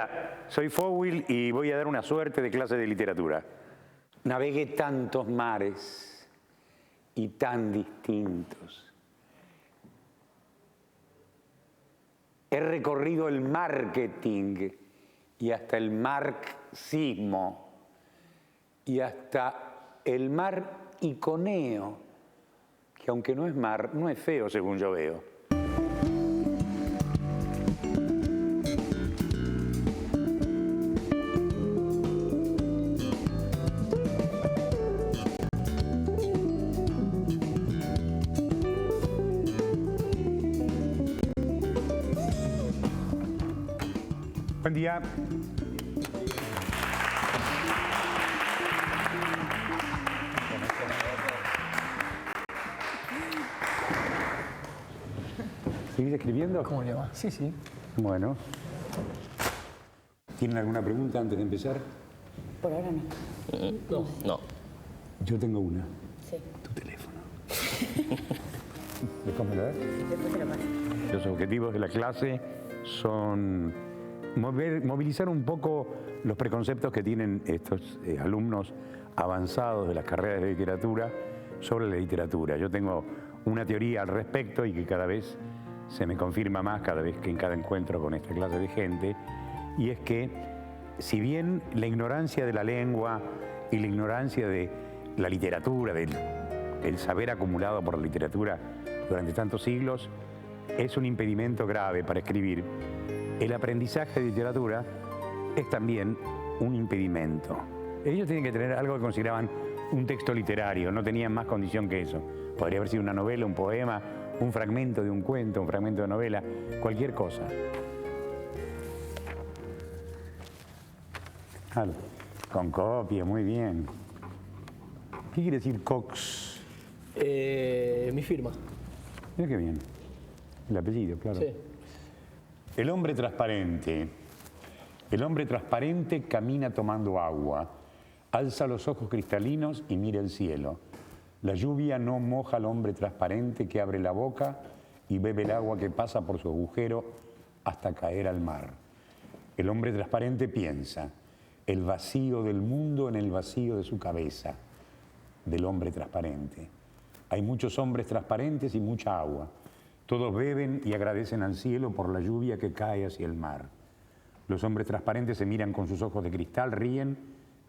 Hola, soy Fowil y voy a dar una suerte de clase de literatura. Navegué tantos mares y tan distintos. He recorrido el marketing y hasta el marxismo y hasta el mar Iconeo, que aunque no es mar, no es feo según yo veo. Buen día. ¿Sigues escribiendo? ¿Cómo le va? Sí, sí. Bueno. ¿Tienen alguna pregunta antes de empezar? Por ahora no. No. Yo tengo una. Sí. Tu teléfono. Después me lo das. Después te lo paso. Los objetivos de la clase son movilizar un poco los preconceptos que tienen estos alumnos avanzados de las carreras de literatura sobre la literatura. Yo tengo una teoría al respecto y que cada vez se me confirma más, cada vez que en cada encuentro con esta clase de gente, y es que si bien la ignorancia de la lengua y la ignorancia de la literatura, del saber acumulado por la literatura durante tantos siglos, es un impedimento grave para escribir, el aprendizaje de literatura es también un impedimento. Ellos tienen que tener algo que consideraban un texto literario, no tenían más condición que eso. Podría haber sido una novela, un poema, un fragmento de un cuento, un fragmento de novela, cualquier cosa. Con copia, muy bien. ¿Qué quiere decir Cox? Mi firma. Mira qué bien. El apellido, claro. Sí. El hombre transparente. El hombre transparente camina tomando agua. Alza los ojos cristalinos y mira el cielo. La lluvia no moja al hombre transparente que abre la boca y bebe el agua que pasa por su agujero hasta caer al mar. El hombre transparente piensa el vacío del mundo en el vacío de su cabeza, del hombre transparente. Hay muchos hombres transparentes y mucha agua. Todos beben y agradecen al cielo por la lluvia que cae hacia el mar. Los hombres transparentes se miran con sus ojos de cristal, ríen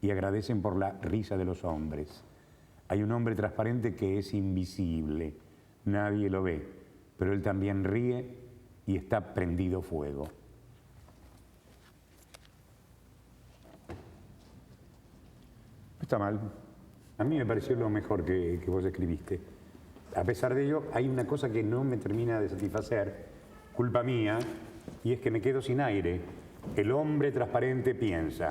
y agradecen por la risa de los hombres. Hay un hombre transparente que es invisible, nadie lo ve, pero él también ríe y está prendido fuego. No está mal. A mí me pareció lo mejor que vos escribiste. A pesar de ello, hay una cosa que no me termina de satisfacer, culpa mía, y es que me quedo sin aire. El hombre transparente piensa.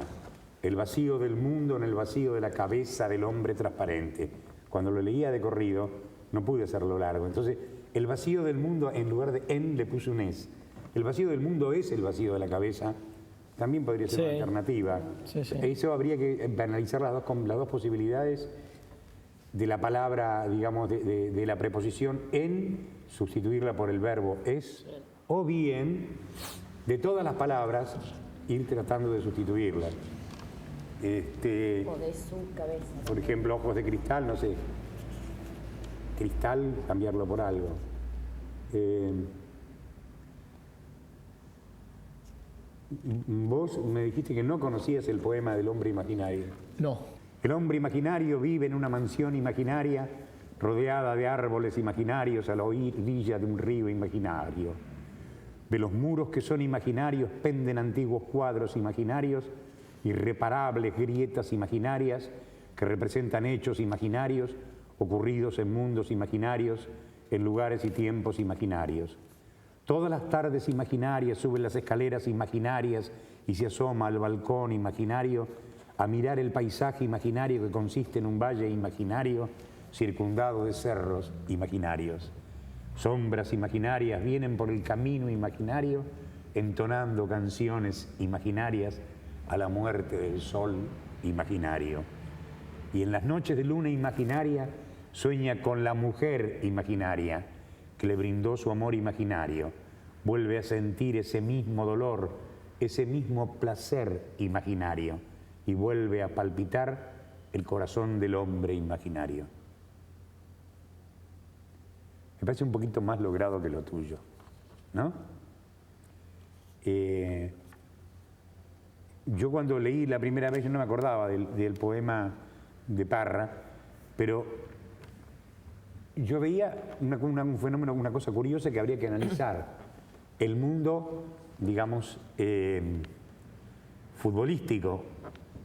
El vacío del mundo en el vacío de la cabeza del hombre transparente. Cuando lo leía de corrido, no pude hacerlo largo. Entonces, el vacío del mundo, en lugar de en, le puse un es. El vacío del mundo es el vacío de la cabeza. También podría ser una alternativa. Sí. Eso habría que analizar las dos posibilidades de la palabra, digamos, de la preposición en, sustituirla por el verbo es, o bien, de todas las palabras, ir tratando de sustituirlas. O de su cabeza. Por ejemplo, ojos de cristal, no sé. Cristal, cambiarlo por algo. Vos me dijiste que no conocías el poema del hombre imaginario. No. El hombre imaginario vive en una mansión imaginaria, rodeada de árboles imaginarios a la orilla de un río imaginario. De los muros que son imaginarios penden antiguos cuadros imaginarios, irreparables grietas imaginarias que representan hechos imaginarios ocurridos en mundos imaginarios, en lugares y tiempos imaginarios. Todas las tardes imaginarias suben las escaleras imaginarias y se asoma al balcón imaginario a mirar el paisaje imaginario que consiste en un valle imaginario circundado de cerros imaginarios. Sombras imaginarias vienen por el camino imaginario entonando canciones imaginarias a la muerte del sol imaginario. Y en las noches de luna imaginaria sueña con la mujer imaginaria que le brindó su amor imaginario. Vuelve a sentir ese mismo dolor ese mismo placer imaginario y vuelve a palpitar el corazón del hombre imaginario. Me parece un poquito más logrado que lo tuyo, ¿no? Yo cuando leí la primera vez, yo no me acordaba del poema de Parra, pero yo veía un fenómeno, una cosa curiosa que habría que analizar. El mundo, digamos, futbolístico,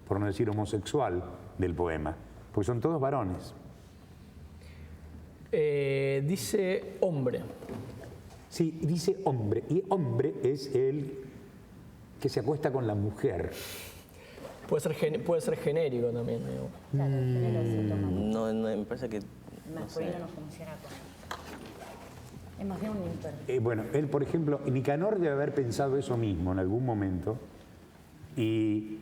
por no decir homosexual, del poema, porque son todos varones. Dice hombre. Sí, dice hombre, y hombre es el que se acuesta con la mujer. Puede ser genérico también. Digo. Claro, el género se toma mucho. No, me parece que... Masculino no funciona con... Es más bien un imper. Bueno, él, por ejemplo, Nicanor debe haber pensado eso mismo en algún momento y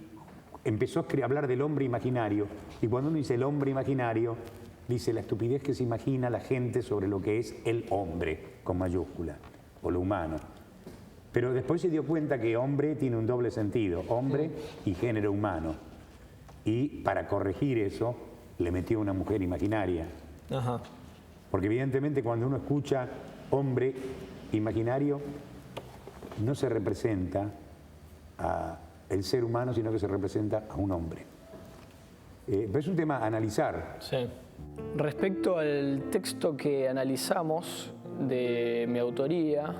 empezó a hablar del hombre imaginario. Y cuando uno dice el hombre imaginario, dice la estupidez que se imagina la gente sobre lo que es el hombre, con mayúscula, o lo humano. Pero después se dio cuenta que hombre tiene un doble sentido, hombre y género humano. Y para corregir eso, le metió una mujer imaginaria. Ajá. Porque evidentemente cuando uno escucha hombre imaginario, no se representa a el ser humano, sino que se representa a un hombre. Pero es un tema a analizar. Sí. Respecto al texto que analizamos de mi autoría,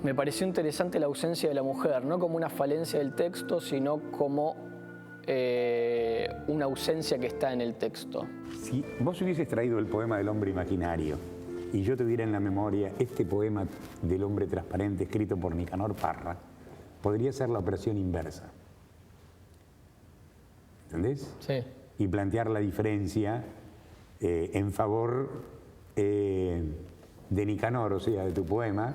me pareció interesante la ausencia de la mujer, no como una falencia del texto, sino como una ausencia que está en el texto. Si vos hubieses traído el poema del hombre imaginario y yo tuviera en la memoria este poema del hombre transparente escrito por Nicanor Parra, podría ser la operación inversa. ¿Entendés? Sí. Y plantear la diferencia en favor de Nicanor, o sea, de tu poema,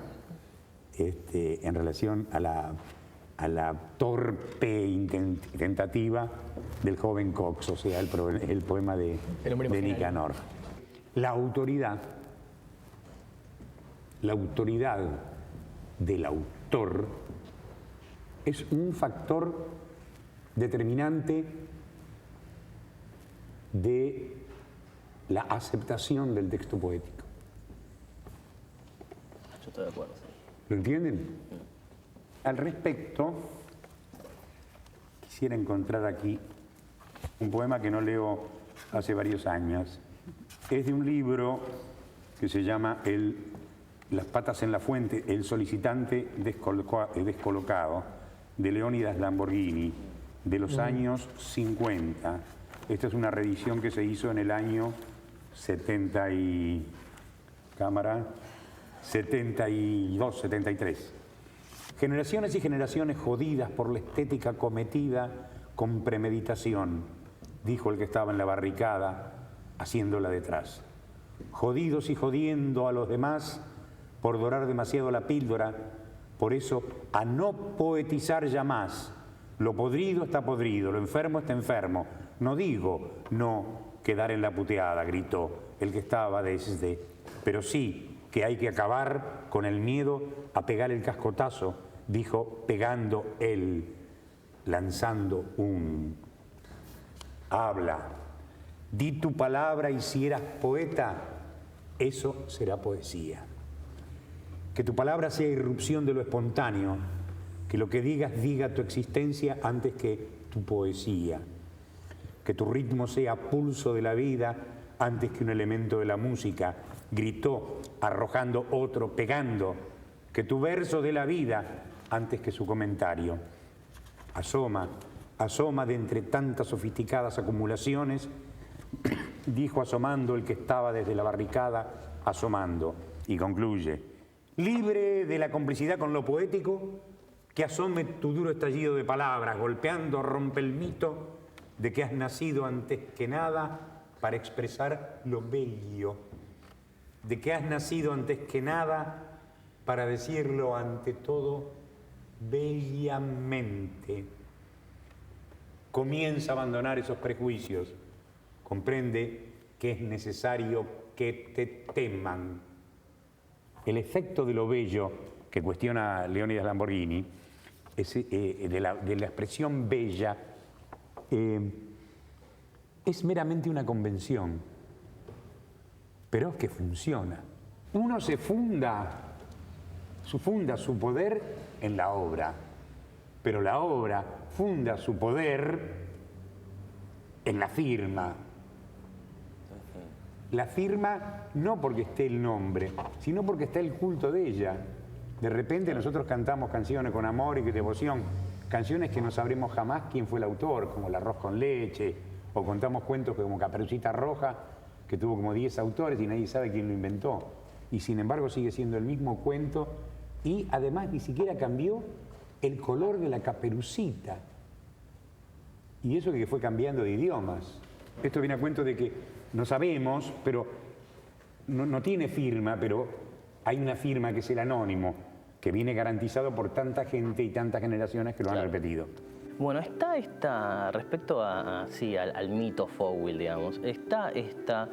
en relación a la torpe tentativa del joven Cox, o sea, el poema de Nicanor. La autoridad del autor es un factor determinante de la aceptación del texto poético. Yo estoy de acuerdo. Sí. ¿Lo entienden? Al respecto, quisiera encontrar aquí un poema que no leo hace varios años. Es de un libro que se llama Las patas en la fuente, el solicitante descolocado, de Leónidas Lamborghini, de los años 50. Esta es una reedición que se hizo en el año 72, 73. Generaciones y generaciones jodidas por la estética cometida con premeditación, dijo el que estaba en la barricada, haciéndola detrás. Jodidos y jodiendo a los demás por dorar demasiado la píldora, por eso a no poetizar ya más. Lo podrido está podrido, lo enfermo está enfermo. No digo no quedar en la puteada, gritó el que estaba desde, pero sí que hay que acabar con el miedo a pegar el cascotazo, dijo pegando él, lanzando un habla. Di tu palabra y si eras poeta, eso será poesía. Que tu palabra sea irrupción de lo espontáneo, que lo que digas diga tu existencia antes que tu poesía. Que tu ritmo sea pulso de la vida antes que un elemento de la música, gritó arrojando otro, pegando. Que tu verso de la vida antes que su comentario. Asoma, asoma de entre tantas sofisticadas acumulaciones, dijo asomando el que estaba desde la barricada, asomando, y concluye, libre de la complicidad con lo poético, que asome tu duro estallido de palabras, golpeando rompe el mito de que has nacido antes que nada para expresar lo bello, de que has nacido antes que nada para decirlo ante todo bellamente. Comienza a abandonar esos prejuicios, comprende que es necesario que te teman. El efecto de lo bello que cuestiona Leónidas Lamborghini de la expresión bella, es meramente una convención, pero es que funciona. Uno se funda su poder en la obra, pero la obra funda su poder en la firma. La firma no porque esté el nombre, sino porque está el culto de ella. De repente nosotros cantamos canciones con amor y devoción, canciones que no sabremos jamás quién fue el autor, como El arroz con leche, o contamos cuentos como Caperucita Roja, que tuvo como 10 autores y nadie sabe quién lo inventó. Y sin embargo sigue siendo el mismo cuento y además ni siquiera cambió el color de la caperucita. Y eso que fue cambiando de idiomas. Esto viene a cuento de que no sabemos, pero no tiene firma, pero hay una firma que es el anónimo, que viene garantizado por tanta gente y tantas generaciones que lo han repetido. Bueno, respecto al mito Fouil, digamos, está esta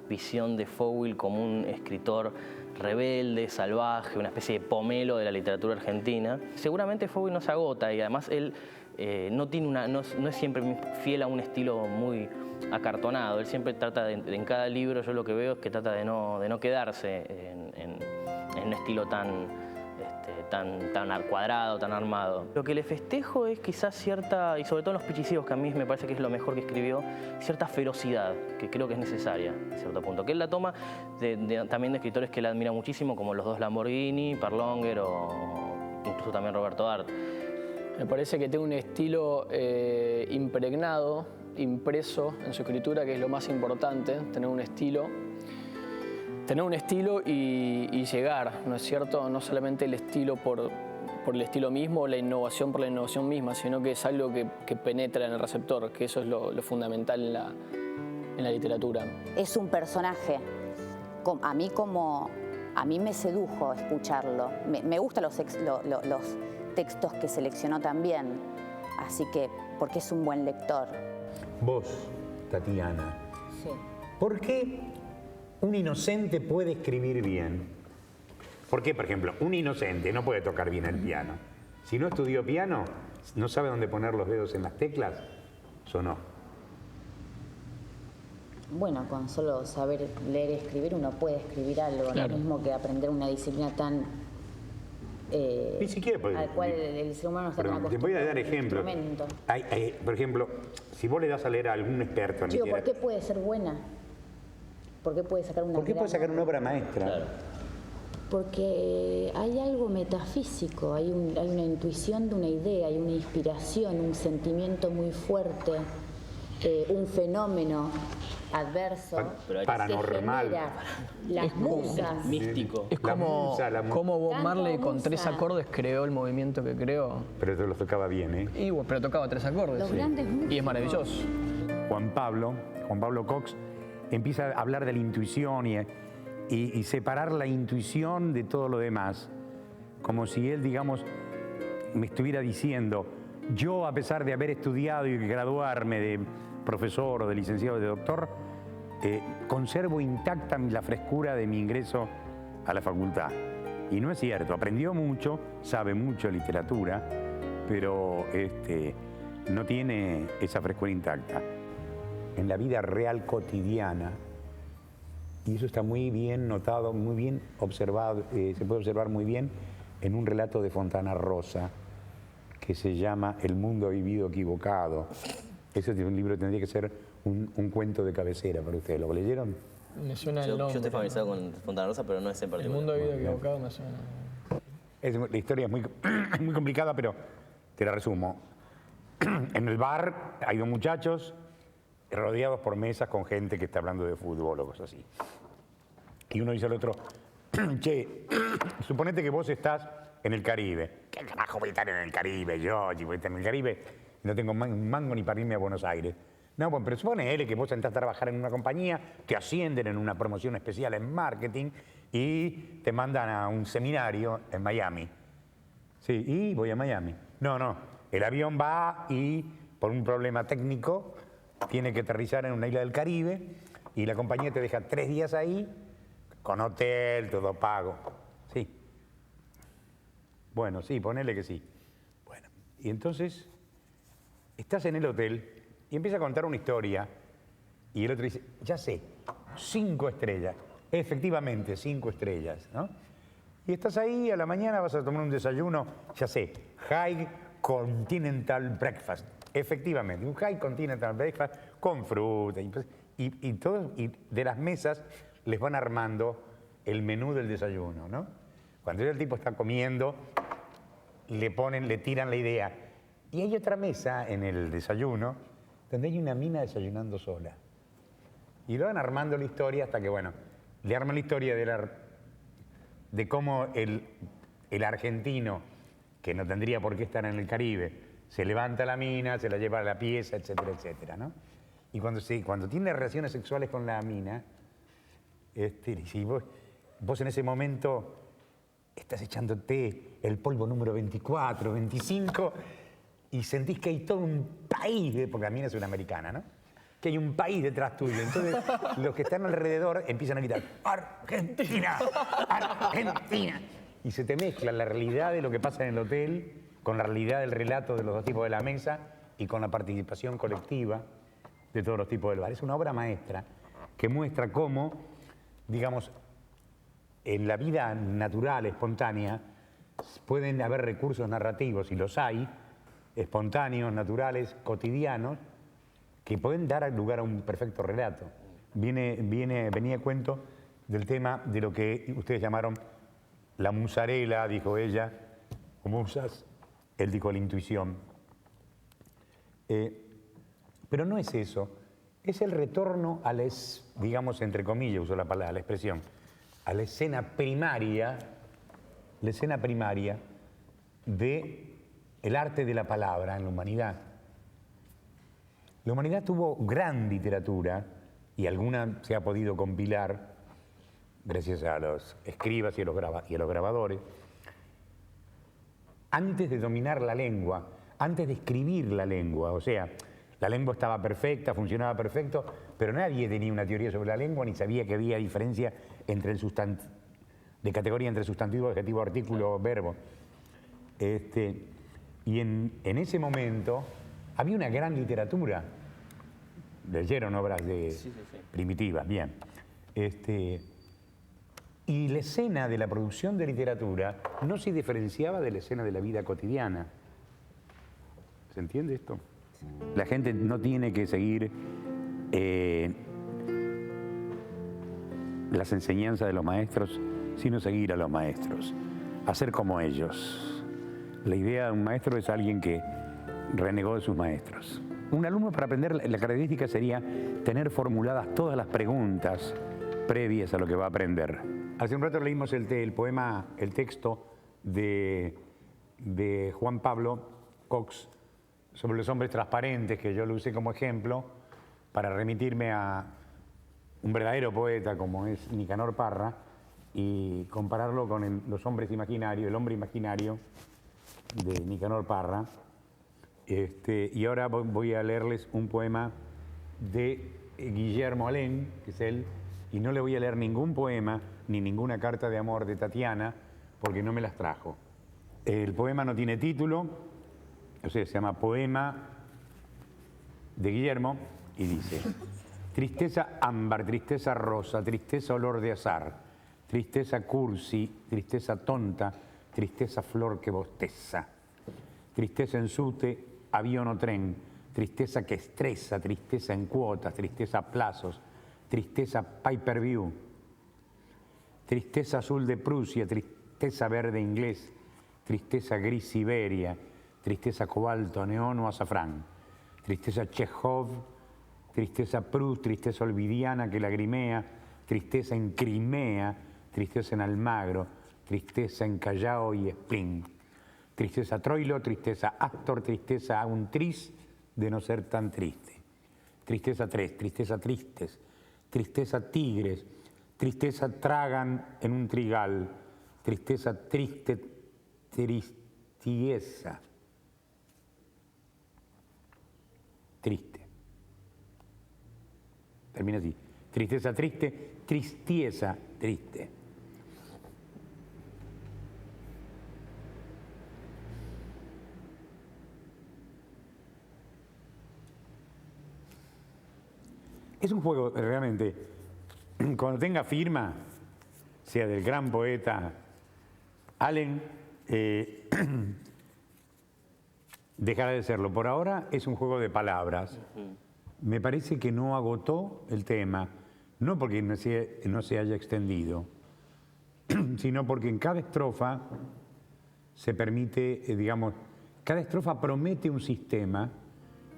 visión de Fouil como un escritor rebelde, salvaje, una especie de Pomelo de la literatura argentina. Seguramente Fouil no se agota y además él no es siempre fiel a un estilo muy acartonado. Él siempre trata en cada libro, yo lo que veo es que trata de no quedarse en un estilo tan cuadrado, tan armado. Lo que le festejo es quizás cierta, y sobre todo en Los Pichicíos, que a mí me parece que es lo mejor que escribió, cierta ferocidad, que creo que es necesaria a cierto punto. Que él la toma también de escritores que él admira muchísimo, como los dos Lamborghini, Perlonger o incluso también Roberto Art. Me parece que tiene un estilo impregnado, impreso en su escritura, que es lo más importante, tener un estilo y llegar, ¿no es cierto? No solamente el estilo por el estilo mismo, la innovación por la innovación misma, sino que es algo que penetra en el receptor, que eso es lo fundamental en la literatura. Es un personaje, a mí me sedujo escucharlo. Me gustan los textos que seleccionó también, así que, porque es un buen lector. Vos, Tatiana, Sí. ¿por qué un inocente puede escribir bien? ¿Por qué, por ejemplo, un inocente no puede tocar bien el piano? Si no estudió piano, no sabe dónde poner los dedos en las teclas, sonó. Bueno, con solo saber leer y escribir uno puede escribir algo, Claro. lo mismo que aprender una disciplina tan Ni siquiera puede. al cual el ser humano está tan Perdón, te acostumbrado. voy a dar al ejemplos. instrumento. Por ejemplo, si vos le das a leer a algún experto en Digo, ¿por literatura, qué puede ser buena? ¿Por qué puede sacar una ¿por qué puede gran sacar una obra? obra maestra? Claro. Porque hay algo metafísico, hay una intuición de una idea, hay una inspiración, un sentimiento muy fuerte, un fenómeno adverso Pero paranormal. que genera las musas. Místico. Es La como, musa, la musa. como Bob Tanto Marley con musa. 3 acordes creó el movimiento que creó. Pero te lo tocaba bien, ¿eh? Y bueno, pero tocaba 3 acordes. Los sí. grandes músicos. Y es maravilloso. Juan Pablo Cox, empieza a hablar de la intuición y separar la intuición de todo lo demás. Como si él, digamos, me estuviera diciendo, yo a pesar de haber estudiado y graduarme de profesor o de licenciado o de doctor, conservo intacta la frescura de mi ingreso a la facultad. Y no es cierto, aprendió mucho, sabe mucho de literatura, pero no tiene esa frescura intacta. En la vida real cotidiana, y eso está muy bien notado, muy bien observado, se puede observar muy bien en un relato de Fontana Rosa que se llama El mundo vivido equivocado. Ese es un libro que tendría que ser un cuento de cabecera para ustedes. ¿Lo leyeron? Me suena el Yo nombre. estoy familiarizado con Fontana Rosa, pero no es en El particular. mundo de vida equivocado me suena. La historia es muy complicada, pero te la resumo. En el bar hay dos muchachos rodeados por mesas con gente que está hablando de fútbol o cosas así. Y uno dice al otro, che, suponete que vos estás en el Caribe. ¿Qué carajo voy a estar en el Caribe? Yo, si voy a estar en el Caribe, no tengo un mango ni para irme a Buenos Aires. No, bueno, pero suponele que vos entras a trabajar en una compañía, te ascienden en una promoción especial en marketing y te mandan a un seminario en Miami. Sí, y voy a Miami. No, el avión va y por un problema técnico tiene que aterrizar en una isla del Caribe y la compañía te deja 3 días ahí con hotel, todo pago. Sí. Bueno, sí, ponele que sí. Bueno, Y entonces estás en el hotel y empieza a contar una historia y el otro dice, ya sé, 5 estrellas. Efectivamente, 5 estrellas, ¿no? Y estás ahí, a la mañana vas a tomar un desayuno, ya sé, High Continental Breakfast. Efectivamente, un High Continental Breakfast con fruta. Y de las mesas les van armando el menú del desayuno, ¿no? Cuando ya el tipo está comiendo, le tiran la idea. Y hay otra mesa en el desayuno donde hay una mina desayunando sola. Y lo van armando la historia hasta que, bueno, le arman la historia de cómo el argentino, que no tendría por qué estar en el Caribe, se levanta la mina, se la lleva a la pieza, etcétera, etcétera, ¿no? Y cuando tiene relaciones sexuales con la mina, si vos en ese momento estás echándote el polvo número 24, 25, y sentís que hay todo un país, porque la mina es una americana, ¿no? Que hay un país detrás tuyo. Entonces, los que están alrededor empiezan a gritar, ¡Argentina! ¡Argentina! Y se te mezcla la realidad de lo que pasa en el hotel con la realidad del relato de los dos tipos de la mesa y con la participación colectiva de todos los tipos del bar. Es una obra maestra que muestra cómo, digamos, en la vida natural, espontánea, pueden haber recursos narrativos, y los hay, espontáneos, naturales, cotidianos, que pueden dar lugar a un perfecto relato. Venía a cuento del tema de lo que ustedes llamaron la musarela, dijo ella, o musas, él dijo la intuición. Pero no es eso, es el retorno a la, digamos, entre comillas, uso la palabra, la expresión, a la escena primaria de el arte de la palabra en la humanidad. La humanidad tuvo gran literatura, y alguna se ha podido compilar gracias a los escribas y a los grabadores, antes de dominar la lengua, antes de escribir la lengua. O sea, la lengua estaba perfecta, funcionaba perfecto, pero nadie tenía una teoría sobre la lengua ni sabía que había diferencia entre el de categoría entre sustantivo, adjetivo, artículo, verbo. Y en ese momento había una gran literatura. Leyeron obras primitivas, bien. Y la escena de la producción de literatura no se diferenciaba de la escena de la vida cotidiana. ¿Se entiende esto? La gente no tiene que seguir las enseñanzas de los maestros, sino seguir a los maestros, hacer como ellos. La idea de un maestro es alguien que renegó de sus maestros. Un alumno, para aprender, la característica sería tener formuladas todas las preguntas previas a lo que va a aprender. Hace un rato leímos el texto de Juan Pablo Cox sobre los hombres transparentes, que yo lo usé como ejemplo para remitirme a un verdadero poeta como es Nicanor Parra y compararlo con los hombres imaginarios, el hombre imaginario de Nicanor Parra. Y ahora voy a leerles un poema de Guillermo Alén, que es él, y no le voy a leer ningún poema ni ninguna carta de amor de Tatiana porque no me las trajo. El poema no tiene título, o sea, se llama Poema de Guillermo y dice: tristeza ámbar, tristeza rosa, tristeza olor de azar, tristeza cursi, tristeza tonta, tristeza flor que bosteza, tristeza ensute, avión o tren, tristeza que estresa, tristeza en cuotas, tristeza a plazos, tristeza pay-per-view, tristeza azul de Prusia, tristeza verde inglés, tristeza gris Siberia, tristeza cobalto, neón o azafrán, tristeza Chekhov, tristeza Proust, tristeza olvidiana que lagrimea, tristeza en Crimea, tristeza en Almagro, tristeza en Callao y Spring, tristeza Troilo, tristeza Astor, tristeza a un tris de no ser tan triste, tristeza 3, tristeza tristes, tristeza tigres, tristeza tragan en un trigal, tristeza triste, tristieza, triste. Termina así, tristeza triste, tristieza triste. Es un juego realmente, cuando tenga firma, sea del gran poeta Allen, dejará de serlo. Por ahora es un juego de palabras. Me parece que no agotó el tema, no porque no se haya extendido, sino porque en cada estrofa se permite, digamos, cada estrofa promete un sistema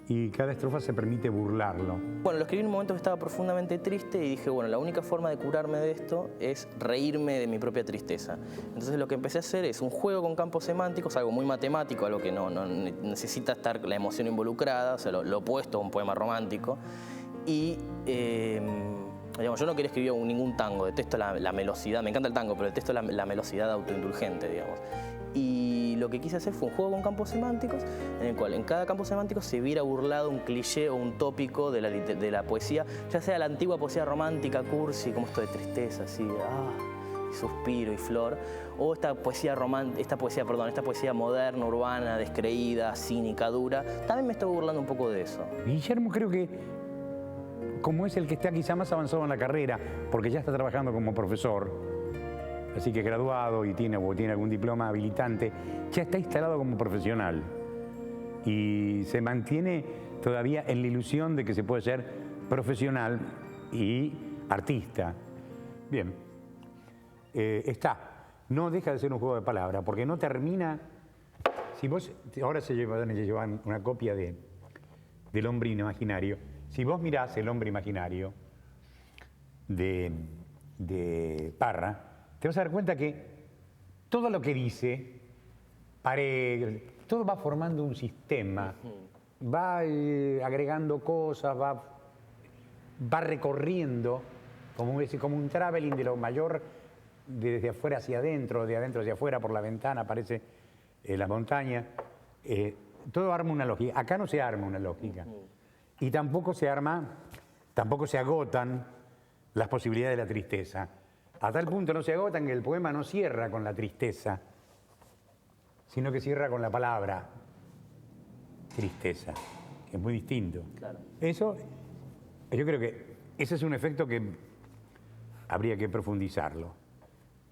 y cada estrofa se permite burlarlo. Bueno, lo escribí en un momento que estaba profundamente triste y dije, bueno, la única forma de curarme de esto es reírme de mi propia tristeza. Entonces lo que empecé a hacer es un juego con campos semánticos, algo muy matemático, algo que no necesita estar la emoción involucrada, o sea, lo opuesto a un poema romántico. Y, digamos, yo no quería escribir ningún tango, detesto la melosidad, me encanta el tango, pero detesto la melosidad autoindulgente, digamos. Y lo que quise hacer fue un juego con campos semánticos, en el cual en cada campo semántico se viera burlado un cliché o un tópico de la poesía, ya sea la antigua poesía romántica, cursi, como esto de tristeza, así, y suspiro y flor, o esta poesía moderna, urbana, descreída, cínica, dura. También me estoy burlando un poco de eso. Guillermo creo que, como es el que está quizá más avanzado en la carrera, porque ya está trabajando como profesor, así que es graduado y tiene algún diploma habilitante, ya está instalado como profesional y se mantiene todavía en la ilusión de que se puede ser profesional y artista. Bien, no deja de ser un juego de palabras, porque no termina. Si vos, ahora se llevan una copia del hombre imaginario. Si vos mirás el hombre imaginario de Parra, te vas a dar cuenta que todo lo que dice, todo va formando un sistema, va agregando cosas, va recorriendo, como un traveling de lo mayor, desde afuera hacia adentro, de adentro hacia afuera, por la ventana aparece la montaña. Todo arma una lógica. Acá no se arma una lógica. Y tampoco se agotan las posibilidades de la tristeza. A tal punto no se agotan que el poema no cierra con la tristeza, sino que cierra con la palabra tristeza, que es muy distinto. Claro. Eso, yo creo que ese es un efecto que habría que profundizarlo.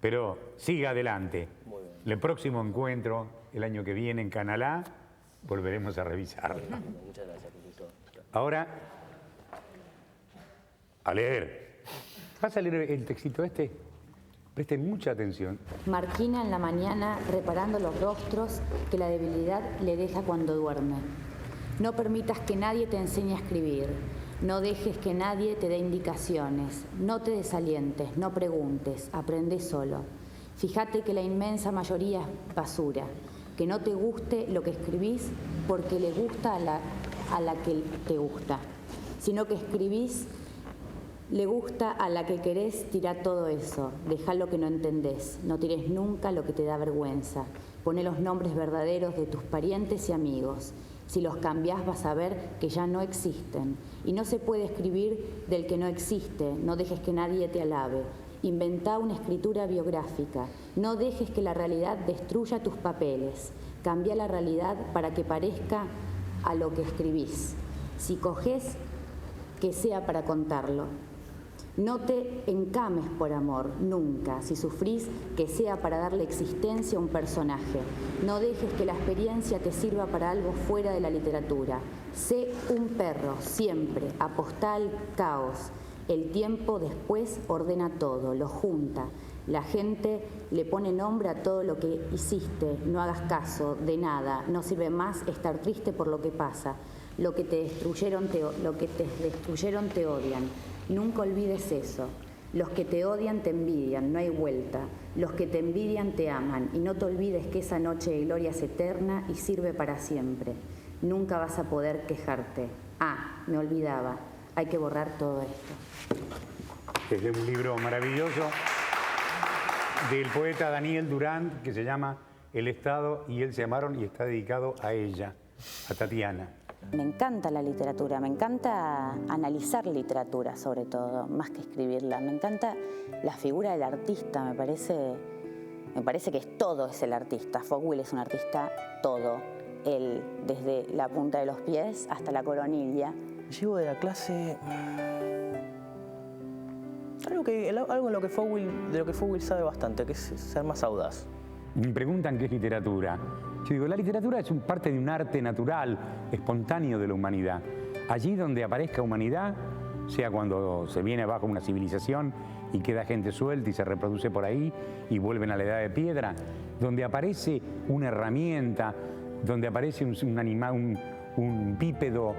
Pero siga adelante. Muy bien. El próximo encuentro, el año que viene en Canalá, volveremos a revisarlo. Muchas gracias, profesor. Ahora, a leer. ¿Vas a leer el textito este? Presten mucha atención. Marquina en la mañana reparando los rostros que la debilidad le deja cuando duerme. No permitas que nadie te enseñe a escribir. No dejes que nadie te dé indicaciones. No te desalientes, no preguntes, aprende solo. Fíjate que la inmensa mayoría es basura. Que no te guste lo que escribís porque le gusta a la que te gusta, sino que escribís le gusta a la que querés. Tirar todo eso, dejá lo que no entendés, no tires nunca lo que te da vergüenza, poné los nombres verdaderos de tus parientes y amigos. Si los cambiás vas a ver que ya no existen, y no se puede escribir del que no existe. No dejes que nadie te alabe, inventá una escritura biográfica, no dejes que la realidad destruya tus papeles, cambia la realidad para que parezca a lo que escribís. Si cogés, que sea para contarlo. No te encames por amor, nunca. Si sufrís, que sea para darle existencia a un personaje. No dejes que la experiencia te sirva para algo fuera de la literatura. Sé un perro, siempre. Apostá al caos. El tiempo después ordena todo, lo junta. La gente le pone nombre a todo lo que hiciste. No hagas caso de nada. No sirve más estar triste por lo que pasa. Lo que te destruyeron te odian. Nunca olvides eso. Los que te odian te envidian, no hay vuelta. Los que te envidian te aman. Y no te olvides que esa noche de gloria es eterna y sirve para siempre. Nunca vas a poder quejarte. Me olvidaba. Hay que borrar todo esto. Es de un libro maravilloso del poeta Daniel Durán, que se llama El Estado y él se amaron, y está dedicado a ella, a Tatiana. Me encanta la literatura, me encanta analizar literatura sobre todo, más que escribirla. Me encanta la figura del artista, me parece que todo es el artista. Fogwill es un artista todo, él desde la punta de los pies hasta la coronilla. Llego de la clase Algo en lo que Fowell sabe bastante, que es ser más audaz. Me preguntan qué es literatura. Yo digo, la literatura es parte de un arte natural, espontáneo de la humanidad. Allí donde aparezca humanidad, sea cuando se viene abajo una civilización y queda gente suelta y se reproduce por ahí y vuelven a la edad de piedra, donde aparece una herramienta, donde aparece un animal, un bípedo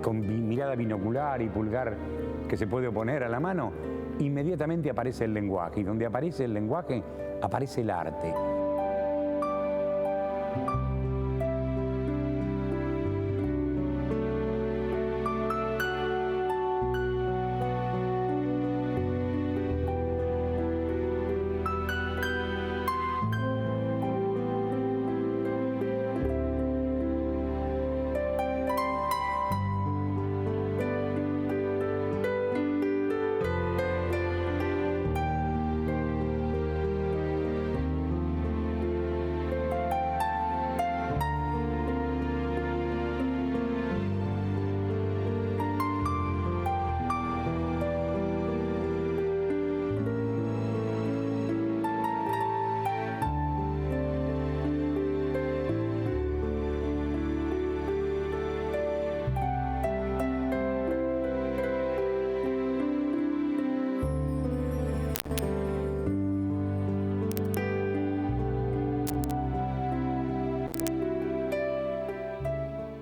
con mirada binocular y pulgar que se puede oponer a la mano, inmediatamente aparece el lenguaje. Y donde aparece el lenguaje, aparece el arte.